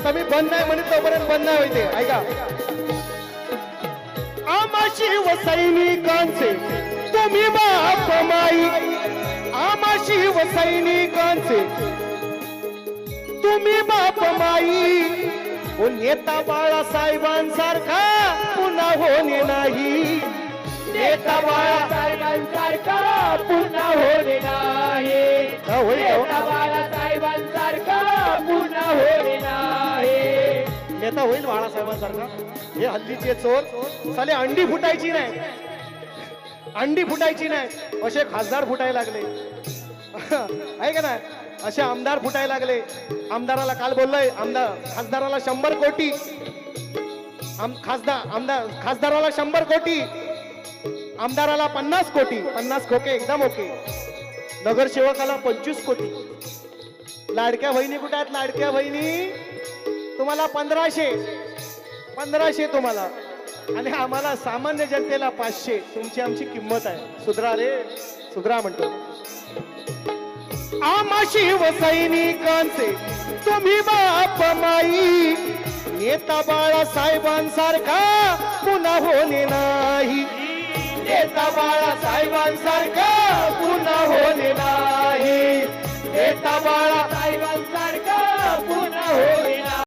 आता मी बंद नाही म्हणत तोपर्यंत बंद नाही होते. ऐका, आम्हा शिवसैनिकांचे तुम्ही बाप माई, आम्हा शिवसैनिकांचे तुम्ही बाप माई, ओ नेता बाळासाहेबांसारखा पुन्हा होणे नाही, नेता बाळासाहेबांसारखा पुन्हा होणे नाही, नेता बाळासाहेबांसारखा पुन्हा होणे नाही. नेता होईल बाळासाहेबांसारखा. हे हल्लीचे चोर साले अंडी फुटायची नाही, अंडी फुटायची नाही, असे खासदार फुटायला लागले आहे का नाही, असे आमदार फुटायला लागले. आमदाराला काल बोललोय, खासदाराला 100 कोटी, खासदाराला 100 कोटी, आमदाराला 50 कोटी, 50 खोके एकदम ओके, नगरसेवकाला 25 कोटी. लाडक्या बहिणी कुठे आहेत? लाडक्या बहिणी तुम्हाला 1500 तुम्हाला, आणि आम्हाला सामान्य जनतेला 500. तुमची आमची किंमत आहे. सुधरा रे सुधरा म्हणतो. आम्हा शिवसैनिकांचे तुम्ही बाप माई, नेता बाळासाहेबांसारखा पुन्हा होणे नाही, नेता बाळासाहेबांसारखा पुन्हा होणे नाही, नेता बाळा